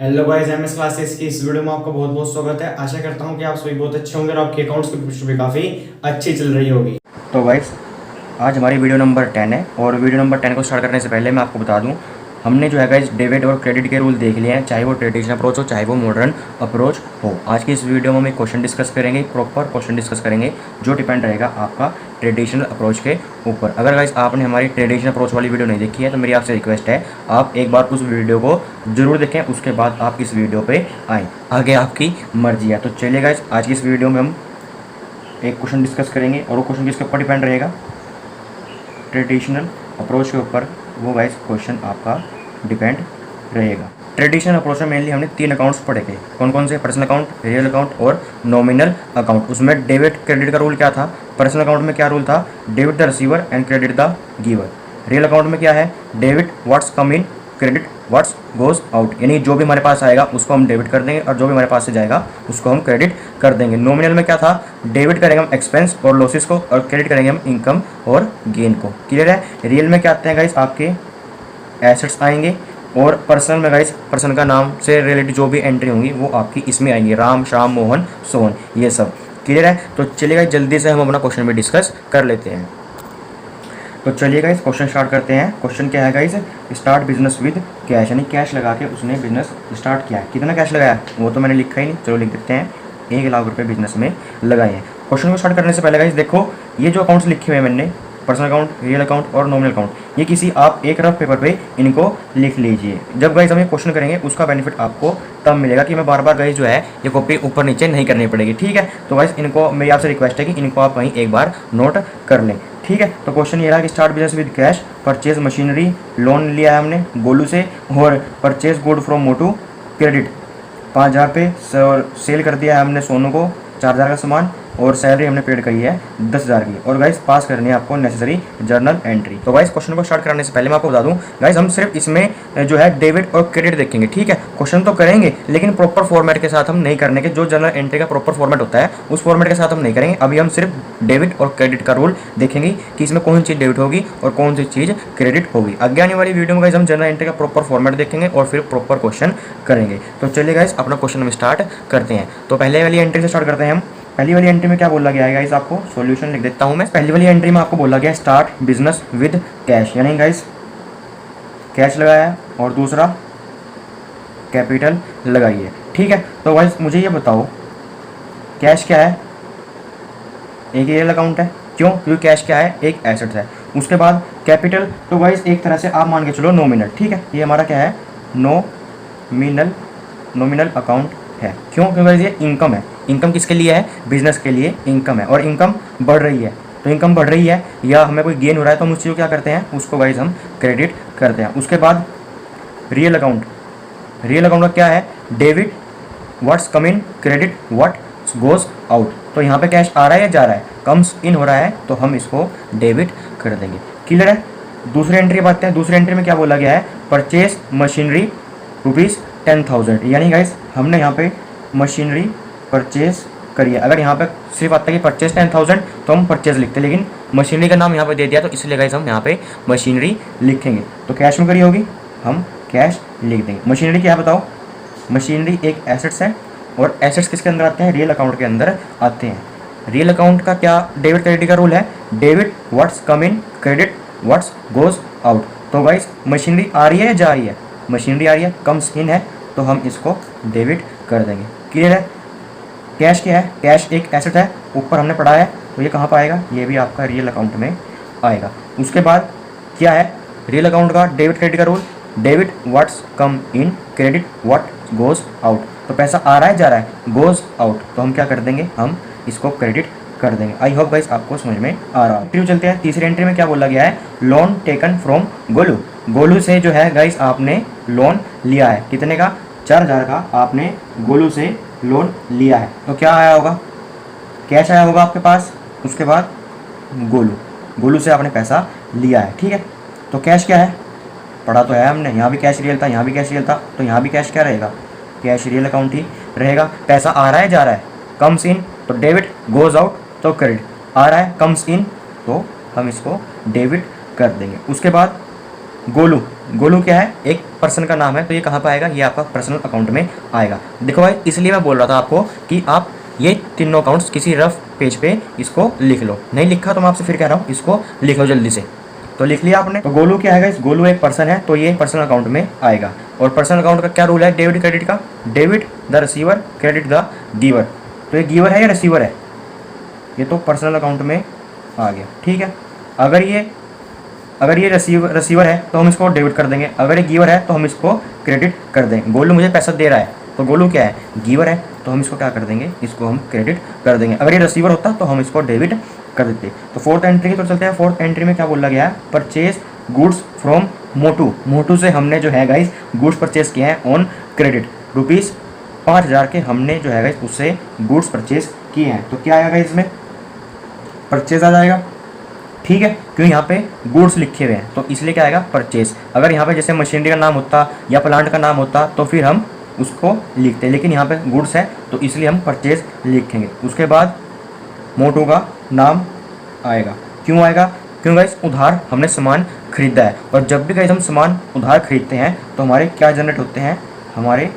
Hello guys, MS classes की इस video में आपका बहुत बहुत स्वागत है। आशा करता हूं कि आप सभी बहुत अच्छे होंगे और आपके अकाउंट्स की प्रोसेस भी काफ़ी अच्छी चल रही होगी। तो गाइस आज हमारी वीडियो नंबर 10 है और वीडियो नंबर 10 को स्टार्ट करने से पहले मैं आपको बता दूं, हमने जो है गाइस डेबिट और क्रेडिट के रूल देख लिए हैं, चाहे वो ट्रेडिशनल अप्रोच हो चाहे वो मॉडर्न अप्रोच हो। आज की इस वीडियो में हम एक क्वेश्चन डिस्कस करेंगे, प्रॉपर क्वेश्चन डिस्कस करेंगे जो डिपेंड रहेगा आपका ट्रेडिशनल अप्रोच के ऊपर। अगर गाइस आपने हमारी ट्रेडिशनल अप्रोच वाली वीडियो नहीं देखी है तो मेरी आपसे रिक्वेस्ट है आप एक बार उस वीडियो को जरूर देखें, उसके बाद आप इस वीडियो पर आएँ। आगे आपकी मर्जी है। तो चलिए गाइस आज की इस वीडियो में हम एक क्वेश्चन डिस्कस करेंगे और वो क्वेश्चन किसके ऊपर डिपेंड रहेगा, ट्रेडिशनल अप्रोच के ऊपर। वो गाइस क्वेश्चन आपका डिपेंड रहेगा। ट्रेडिशनल अप्रोच में मेनली हमने 3 अकाउंट्स पढ़े थे। कौन कौन से? पर्सनल अकाउंट, रियल अकाउंट और नॉमिनल अकाउंट। उसमें डेबिट क्रेडिट का रूल क्या था? पर्सनल अकाउंट में क्या रूल था? Debit the receiver and credit the giver. Real account में क्या है? डेबिट व्हाट्स कम इन, क्रेडिट व्हाट्स गोज आउट। यानी जो भी हमारे पास आएगा उसको हम डेबिट कर देंगे और जो भी हमारे पास से जाएगा उसको हम क्रेडिट कर देंगे। नॉमिनल में क्या था? डेबिट करेंगे हम एक्सपेंस और लॉसेस को और क्रेडिट करेंगे हम इनकम और गेन को। क्लियर है? रियल में क्या आते हैं गाइस? आपके एसेट्स आएंगे और पर्सनल में गाइस पर्सन का नाम से रिलेटेड जो भी एंट्री होंगी वो आपकी इसमें आएंगी, राम, श्याम, मोहन, सोहन, ये सब। क्लियर है? तो चलिए गाइस जल्दी से हम अपना क्वेश्चन भी डिस्कस कर लेते हैं। तो चलिए गाइस क्वेश्चन स्टार्ट करते हैं। क्वेश्चन क्या है guys? Start business with cash, यानी कैश लगा के उसने बिजनेस स्टार्ट किया है। कितना कैश लगाया वो तो मैंने लिखा ही नहीं, चलो लिख देते हैं। 1 लाख रुपए बिजनेस में लगाए हैं। क्वेश्चन को स्टार्ट करने से पहले गाइस देखो, ये जो अकाउंट्स लिखे हुए हैं मैंने, पर्सनल अकाउंट, रियल अकाउंट और नॉमिनल अकाउंट, ये किसी आप एक रफ पेपर पे इनको लिख लीजिए। जब गाइस हम ये क्वेश्चन करेंगे उसका बेनिफिट आपको तब मिलेगा कि मैं बार बार गाइस जो है ये कॉपी ऊपर नीचे नहीं करनी पड़ेगी। ठीक है? तो गाइस इनको मेरी आपसे रिक्वेस्ट है कि इनको आप वहीं एक बार नोट कर लें। ठीक है? तो क्वेश्चन ये रहा कि start business with cash, purchase machinery, loan लिया है हमने गोलू से, और purchase good from Motu, credit 5,000 पे, और सेल कर दिया है हमने सोनू को 4,000 का सामान, और सैलरी हमने पेड करी है 10,000 की। और गाइस पास करनी है आपको नेसेसरी जर्नल एंट्री। तो गाइस क्वेश्चन को स्टार्ट करने से पहले मैं आपको बता दूं गाइस, हम सिर्फ इसमें जो है डेबिट और क्रेडिट देखेंगे। ठीक है? क्वेश्चन तो करेंगे लेकिन प्रॉपर फॉर्मेट के साथ हम नहीं करने के। जो जर्नल एंट्री का प्रॉपर फॉर्मेट होता है उस फॉर्मेट के साथ हम नहीं करेंगे। अभी हम सिर्फ डेबिट और क्रेडिट का रूल देखेंगे कि इसमें कौन सी चीज़ डेबिट होगी और कौन सी चीज़ क्रेडिट होगी। आगे आने वाली वीडियो में गाइस हम जर्नल एंट्री का प्रॉपर फॉर्मेट देखेंगे और फिर प्रॉपर क्वेश्चन करेंगे। तो चलिए गाइस अपना क्वेश्चन हम स्टार्ट करते हैं। तो पहले वाली एंट्री से स्टार्ट करते हैं हम। पहली वाली एंट्री में क्या बोला गया है गाइस, आपको सॉल्यूशन लिख देता हूं मैं। पहली वाली एंट्री में आपको बोला गया है स्टार्ट बिजनेस विद कैश, यानी गाइस कैश लगाया है और दूसरा कैपिटल लगाई है। ठीक है? तो गाइस मुझे ये बताओ कैश क्या है? एक रियल अकाउंट है। क्यों? क्योंकि कैश क्या है? एक एसेट है। उसके बाद कैपिटल, तो गाइस एक तरह से आप मान के चलो नॉमिनल। ठीक है? ये हमारा क्या है? नॉमिनल अकाउंट है। क्यों? क्योंकि गाइस ये इनकम है। इनकम किसके लिए है? बिजनेस के लिए इनकम है और इनकम बढ़ रही है। तो इनकम बढ़ रही है या हमें कोई गेन हो रहा है तो हम उस चीज़ को क्या करते हैं? उसको गाइस हम क्रेडिट करते हैं। उसके बाद रियल अकाउंट, रियल अकाउंट का क्या है? Debit what's come in, credit what goes out. तो यहाँ पे कैश आ रहा है या जा रहा है? कम्स इन हो रहा है तो हम इसको डेबिट कर देंगे। क्लियर है? दूसरी एंट्री बात है। दूसरी एंट्री में क्या बोला गया है? परचेज मशीनरी ₹10,000, यानी गाइस हमने यहाँ पे मशीनरी परचेज करिए। अगर यहाँ पे सिर्फ आता है कि परचेज 10,000 तो हम परचेज लिखते, लेकिन मशीनरी का नाम यहाँ पे दे दिया तो इसलिए गाइस हम यहाँ पे मशीनरी लिखेंगे। तो कैश में करी होगी, हम कैश लिख देंगे। मशीनरी क्या है बताओ? मशीनरी एक एसेट्स है और एसेट्स किसके अंदर आते हैं? रियल अकाउंट के अंदर आते हैं। रियल अकाउंट का क्या डेबिट क्रेडिट का रूल है? डेबिट व्हाट्स कम इन, क्रेडिट व्हाट्स गोज आउट। तो गाइस मशीनरी आ रही है या जा रही है? मशीनरी आ रही है, कम्स इन है तो हम इसको डेबिट कर देंगे। क्लियर है? कैश क्या है? कैश एक एसेट है, ऊपर हमने पढ़ा है, तो ये कहाँ पर आएगा? ये भी आपका रियल अकाउंट में आएगा। उसके बाद क्या है रियल अकाउंट का डेबिट क्रेडिट का rule? Debit what's come in, credit what goes out. तो पैसा आ रहा है जा रहा है? गोज आउट, तो हम क्या कर देंगे? हम इसको क्रेडिट कर देंगे। आई होप गाइस आपको समझ में आ रहा है। फिर चलते हैं तीसरी एंट्री में। क्या बोला गया है? Loan taken from Golu. Golu से जो है गाइस आपने लोन लिया है। कितने का? 4,000 का आपने गोलू से लोन लिया है। तो क्या आया होगा? कैश आया होगा आपके पास। उसके बाद गोलू से आपने पैसा लिया है। ठीक है? तो कैश क्या है? पढ़ा तो है हमने, यहाँ भी कैश रियल था, यहाँ भी कैश रियल था, तो यहाँ भी कैश क्या रहेगा? कैश रियल अकाउंट ही रहेगा। पैसा आ रहा है जा रहा है? कम्स इन तो डेबिट, गोज आउट तो क्रेडिट। आ रहा है कम्स इन तो हम इसको डेबिट कर देंगे। उसके बाद गोलू, गोलू क्या है, एक पर्सन का नाम है, तो ये कहाँ पर आएगा, ये आपका पर्सनल अकाउंट में आएगा। देखो भाई, इसलिए मैं बोल रहा था आपको कि आप ये तीनों अकाउंट्स किसी रफ पेज पे इसको लिख लो। नहीं लिखा तो मैं आपसे फिर कह रहा हूँ इसको लिख लो जल्दी से। तो लिख लिया आपने। तो गोलू क्या है, गोलू एक पर्सन है, तो ये पर्सनल अकाउंट में आएगा। और पर्सनल अकाउंट का क्या रूल है डेबिट क्रेडिट का, debit the receiver, credit the giver. तो ये गिवर है या रिसीवर है, ये तो पर्सनल अकाउंट में आ गया, ठीक है। अगर ये रिसीवर है तो हम इसको डेबिट कर देंगे, अगर ये गिवर है तो हम इसको क्रेडिट कर देंगे। गोलू मुझे पैसा दे रहा है, तो गोलू क्या है, गिवर है, तो हम इसको क्या कर देंगे, इसको हम क्रेडिट कर देंगे। अगर ये रिसीवर होता तो हम इसको डेबिट कर देते। तो फोर्थ एंट्री की तो चलते हैं। फोर्थ एंट्री में क्या बोला गया है, परचेज गुड्स फ्रॉम मोटू। मोटू से हमने जो है गाइस गुड्स परचेज किए हैं ऑन क्रेडिट, ₹5000 के हमने जो है गाइस उससे गुड्स परचेज किए हैं। तो क्या आएगा इसमें, परचेज आ जाएगा, ठीक है, क्यों यहाँ पे गुड्स लिखे हुए हैं तो इसलिए क्या आएगा, परचेज। अगर यहाँ पे जैसे मशीनरी का नाम होता या प्लांट का नाम होता तो फिर हम उसको लिखते, लेकिन यहाँ पे गुड्स है तो इसलिए हम परचेज लिखेंगे। उसके बाद मोटू का नाम आएगा, क्यों आएगा, क्यों गाइस उधार हमने सामान खरीदा है। और जब भी गाइस हम सामान उधार खरीदते हैं तो हमारे क्या जनरेट होते हैं, हमारे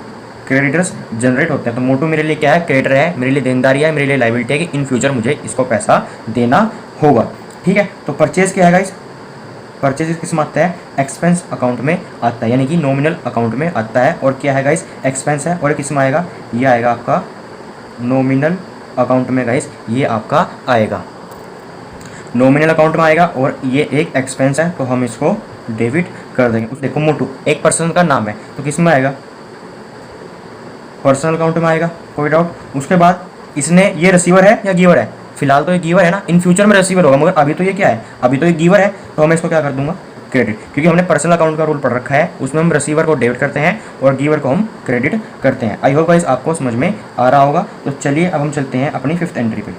क्रेडिटर्स जनरेट होते हैं। तो मोटू मेरे लिए क्या है, क्रेडिटर है, मेरे लिए देनदारी है, मेरे लिए लायबिलिटी है कि इन फ्यूचर मुझे इसको पैसा देना होगा, ठीक है। तो परचेज क्या है गाइस, परचेज किस में आता है, एक्सपेंस अकाउंट में आता है, यानी कि नॉमिनल अकाउंट में आता है। और क्या है गाइस, एक्सपेंस है, और किस में आएगा, ये आएगा आपका नॉमिनल अकाउंट में गाइस, ये आपका आएगा नॉमिनल अकाउंट में आएगा। और ये एक एक्सपेंस है तो हम इसको डेबिट कर देंगे। देखो मोटू एक पर्सन का नाम है तो किस में आएगा, पर्सनल अकाउंट में आएगा, कोई डाउट। उसके बाद इसने, ये रिसीवर है या गिवर है, फिलहाल तो ये गिवर है ना, इन फ्यूचर में रिसीवर होगा, मगर अभी तो ये क्या है, अभी तो ये गिवर है, तो मैं इसको क्या कर दूंगा, क्रेडिट, क्योंकि हमने पर्सनल अकाउंट का रूल पढ़ रखा है, उसमें हम रिसीवर को डेबिट करते हैं और गिवर को हम क्रेडिट करते हैं। आई होप गाइस आपको समझ में आ रहा होगा। तो चलिए अब हम चलते हैं अपनी फिफ्थ एंट्री पे।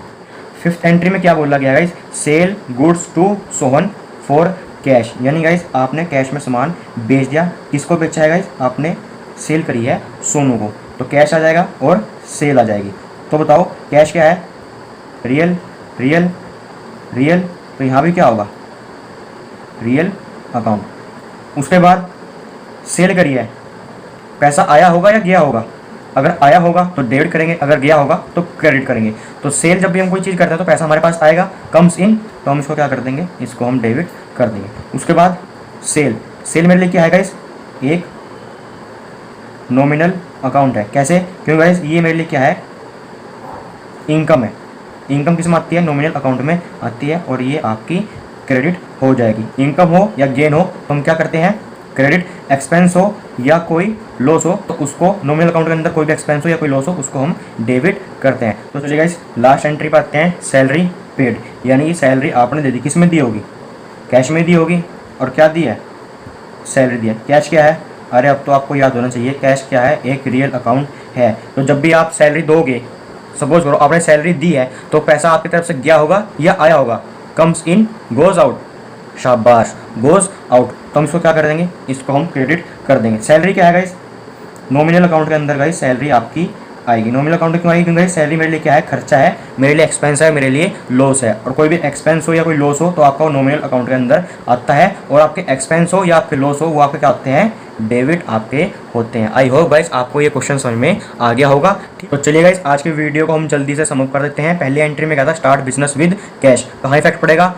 फिफ्थ एंट्री में क्या बोला गया guys, sell goods to Sohan for cash, यानी गाइस आपने कैश में सामान बेच दिया। किसको बेचा है गाइस, आपने सेल करी है सोनू को, तो कैश आ जाएगा और सेल आ जाएगी। तो बताओ कैश क्या है, रियल रियल रियल, तो यहाँ भी क्या होगा, रियल अकाउंट। उसके बाद सेल करी है, पैसा आया होगा या गया होगा, अगर आया होगा तो डेबिट करेंगे, अगर गया होगा तो क्रेडिट करेंगे। तो सेल जब भी हम कोई चीज़ करते हैं तो पैसा हमारे पास आएगा, कम्स इन, तो हम इसको क्या कर देंगे, इसको हम डेबिट कर देंगे। उसके बाद सेल, सेल मेरे लिए क्या है गाइस, एक नॉमिनल अकाउंट है। कैसे, क्यों गाइस ये मेरे लिए क्या है, इनकम है। इनकम किस में आती है, नॉमिनल अकाउंट में आती है, और ये आपकी क्रेडिट हो जाएगी। इनकम हो या गेन हो तो हम क्या करते हैं, क्रेडिट। एक्सपेंस हो या कोई लॉस हो तो उसको, नॉमिनल अकाउंट के अंदर कोई भी एक्सपेंस हो या कोई लॉस हो उसको हम डेबिट करते हैं। तो चलिए गाइस लास्ट एंट्री पर आते हैं, सैलरी पेड, यानी कि सैलरी आपने दे दी, किस में दी होगी, कैश में दी होगी, और क्या दी है, सैलरी दी है। कैश क्या है, अरे अब तो आपको याद होना चाहिए, कैश क्या है, एक रियल अकाउंट है। तो जब भी आप सैलरी दोगे, सपोज करो आपने सैलरी दी है तो पैसा आपकी तरफ से गया होगा या आया होगा, कम्स इन गोज आउट, शाबाश, गोज आउट, तो हम इसको क्या कर देंगे, इसको हम क्रेडिट कर देंगे। सैलरी क्या है गाइस, नॉमिनल अकाउंट के अंदर गाइस सैलरी आपकी आएगी। नॉमिनल अकाउंट क्यों आएगी, क्योंकि सैलरी मेरे लिए क्या है, खर्चा है, मेरे लिए एक्सपेंस है, मेरे लिए लॉस है। और कोई भी एक्सपेंस हो या कोई लॉस हो तो आपका नॉमिनल अकाउंट के अंदर आता है, और आपके एक्सपेंस हो या आपके लॉस हो वो आपके क्या होते हैं, डेबिट आपके होते हैं। आई होप गाइस आपको ये क्वेश्चन समझ में आ गया होगा। तो चलिए गाइस आज की वीडियो को हम जल्दी से समअप कर देते हैं। पहली एंट्री में क्या था, स्टार्ट बिजनेस विद कैश, कहाँ इफेक्ट पड़ेगा,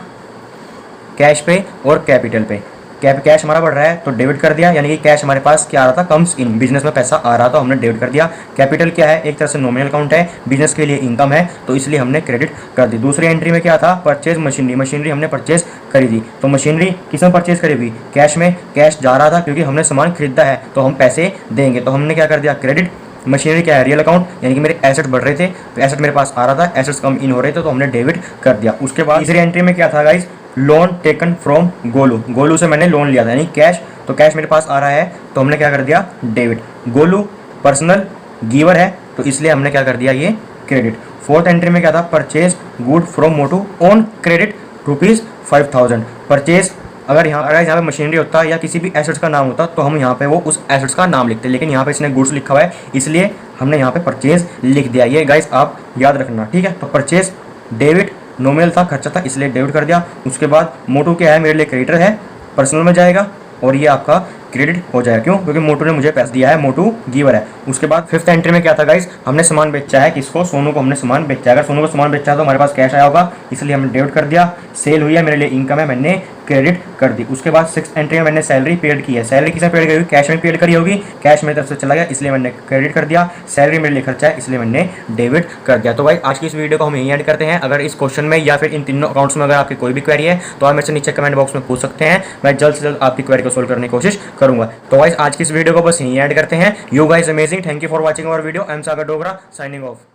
कैश पे और कैपिटल पे। कैश हमारा बढ़ रहा है तो डेबिट कर दिया, यानी कि कैश हमारे पास क्या आ रहा था, कम्स इन, बिजनेस में पैसा आ रहा था, हमने डेबिट कर दिया। कैपिटल क्या है, एक तरह से नॉमिनल अकाउंट है, बिजनेस के लिए इनकम है, तो इसलिए हमने क्रेडिट कर दी। दूसरी एंट्री में क्या था, परचेज मशीनरी, मशीनरी हमने परचेज करी थी। तो मशीनरी किस में परचेज करी हुई, कैश में, कैश जा रहा था क्योंकि हमने सामान खरीदा है तो हम पैसे देंगे, तो हमने क्या कर दिया, क्रेडिट। मशीनरी क्या है, रियल अकाउंट, यानी कि मेरे एसेट बढ़ रहे थे तो एसेट मेरे पास आ रहा था, एसेट्स कम इन हो रहे थे तो हमने डेबिट कर दिया। उसके बाद तीसरी एंट्री में क्या था guys, loan taken from Golu, Golu से मैंने लोन लिया था, यानी कैश, तो कैश मेरे पास आ रहा है तो हमने क्या कर दिया, डेबिट। गोलू पर्सनल गिवर है तो इसलिए हमने क्या कर दिया, ये क्रेडिट। फोर्थ एंट्री में क्या था, purchase good from Motu on credit ₹5000। Purchase, अगर यहाँ पे मशीनरी होता या किसी भी एसेट्स का नाम होता तो हम यहाँ पे वो उस एसेट्स का नाम लिखते, लेकिन यहाँ पे इसने गुड्स लिखा हुआ है इसलिए हमने यहाँ पे परचेज लिख दिया। ये गाइस आप याद रखना, ठीक है। तो परचेज डेबिट, नॉमिनल था, खर्चा था, इसलिए डेबिट कर दिया। उसके बाद मोटू क्या है, मेरे लिए क्रेडिटर है, पर्सनल में जाएगा, और ये आपका क्रेडिट हो जाएगा। क्यों? क्योंकि मोटू ने मुझे पैसा दिया है, मोटू गिवर है। उसके बाद फिफ्थ एंट्री में क्या था गाइस, हमने सामान बेचा है, किसको? सोनू को हमने सामान बेचा है। अगर सोनू को सामान बेचा है तो हमारे पास कैश आया होगा, इसलिए हमने डेबिट कर दिया। सेल हुई है, मेरे लिए इनकम है, मैंने क्रेडिट कर दी। उसके बाद सिक्स एंट्री में मैंने सैलरी पेड की है। सैलरी किसने पेड करी होगी? कैश में पेड करी होगी, कैश मेरी तरफ से चला गया इसलिए मैंने क्रेडिट कर दिया। सैलरी मेरे लिए खर्चा है इसलिए मैंने डेबिट कर दिया। तो भाई आज की इस वीडियो को हम यहीं एंड करते हैं। अगर इस क्वेश्चन में या फिर इन तीनों अकाउंट्स में अगर आपकी कोई भी क्वेरी है तो आप मेरे से नीचे कमेंट बॉक्स में पूछ सकते हैं, मैं जल्द से जल्द आपकी क्वेरी को सोल्व करने की कोशिश करूंगा। तो गाइस आज की इस वीडियो को बस यहीं एंड करते हैं। You guys amazing, thank you for watching our video. I am Sagar Dogra signing of.